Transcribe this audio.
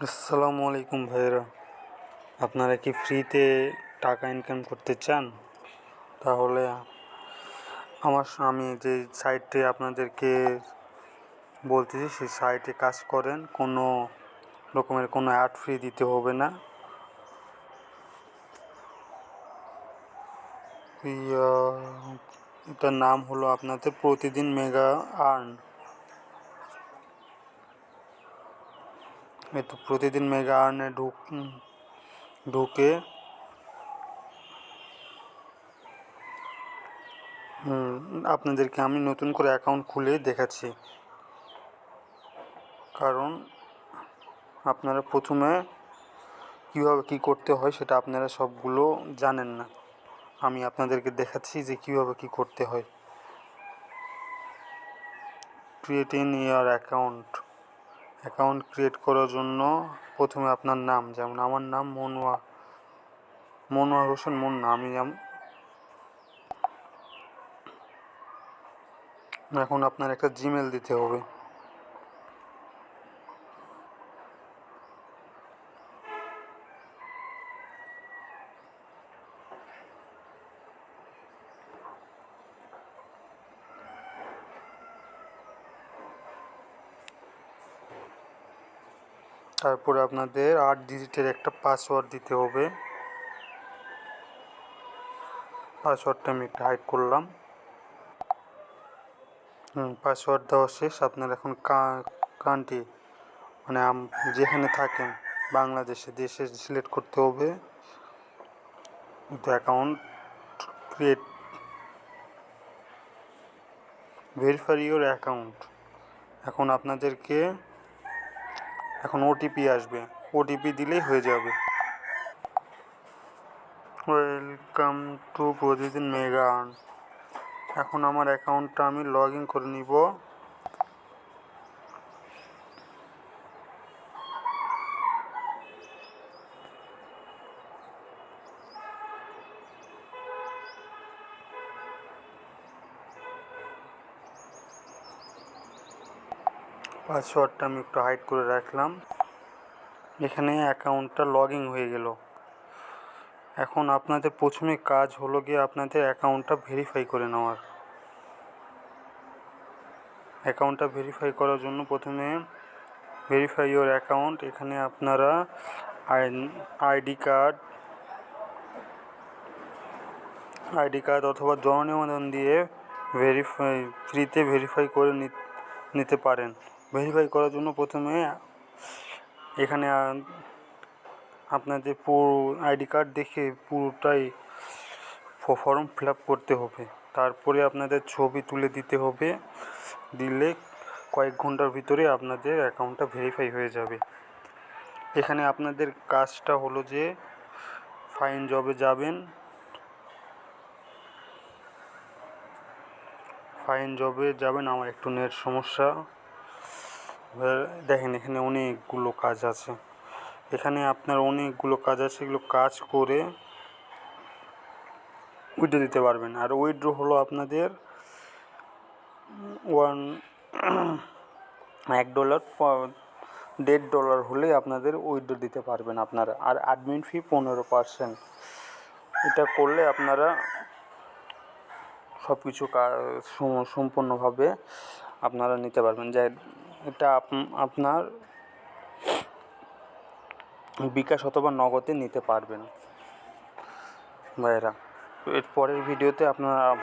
আসসালামু আলাইকুম ভাইয়েরা, আপনারা কি ফ্রিতে টাকা ইনকাম করতে চান? তাহলে আমি যে সাইটে আপনাদেরকে বলতেছি সেই সাইটে কাজ করেন। কোনো রকমের কোনো অ্যাড ফ্রি দিতে হবে না। এটার নাম হলো আপনাদের প্রতিদিন মেগা আর্ন। তো প্রতিদিন মেগা আর্নে ঢুকে আপনাদেরকে আমি নতুন করে অ্যাকাউন্ট খুলে দেখাচ্ছি, কারণ আপনারা প্রথমে কীভাবে কী করতে হয় সেটা আপনারা সবগুলো জানেন না। আমি আপনাদেরকে দেখাচ্ছি যে কীভাবে কী করতে হয়। Create in year account create করার জন্য প্রথমে আপনার নাম, যেমন আমার নাম মনোয়ার হোসেন মুন্না। এখন আপনার একটা জিমেল দিতে হবে। তারপরে আপনাদের 8 ডিজিটের একটা পাসওয়ার্ড দিতে হবে। পাসওয়ার্ডটা আমি একটা হাইড করলাম। পাসওয়ার্ড দেওয়া শেষ। আপনার এখন কান্ট্রি মানে যেখানে থাকেন দেশে সিলেক্ট করতে হবে। Account create, verify your account. এখন আপনাদেরকে ওটিপি আসবে, ওটিপি দিলেই হয়ে যাবে। ওয়েলকাম টু প্রতিদিন মেগা আর্ন। এখন আমার অ্যাকাউন্টটা আমি লগ ইন করে নিব। পাসওয়ার্ডটা আমি একটু হাইড করে রাখলাম। এখানে অ্যাকাউন্টটা লগ ইন হয়ে গেল। এখন আপনাদের প্রথমে কাজ হলো গিয়ে আপনাদের অ্যাকাউন্টটা ভেরিফাই করে নেওয়ার। অ্যাকাউন্টটা ভেরিফাই করার জন্য প্রথমে ভেরিফাই ইউর অ্যাকাউন্ট, এখানে আপনারা আইডি কার্ড অথবা জন্ম নিবন্ধন দিয়ে ফ্রিতে ভেরিফাই করে নিতে পারেন। ভেরিফাই করার জন্য প্রথমে এখানে আপনাদের পুরো আইডি কার্ড দেখে পুরোটাই ফর্ম ফিল আপ করতে হবে। তারপরে আপনাদের ছবি তুলে দিতে হবে। দিলে কয়েক ঘন্টার ভিতরে আপনাদের অ্যাকাউন্টটা ভেরিফাই হয়ে যাবে। এখানে আপনাদের কাজটা হলো যে ফাইন জবে যাবেন। আমার একটু নেট সমস্যা। দেখেন এখানে অনেকগুলো কাজ আছে। এগুলো কাজ করে উইথড্র দিতে পারবেন। আর উইথড্র হলো আপনাদের $1 $1.5 হলে আপনাদের উইথড্র দিতে পারবেন আপনারা। আর অ্যাডমিন ফি 15%। এটা করলে আপনারা সব কিছু সম্পূর্ণভাবে আপনারা নিতে পারবেন। এটা আপনার বিকাশ অথবা নগদে নিতে পারবেন ভাইয়েরা। এর পরের ভিডিওতে আপনারা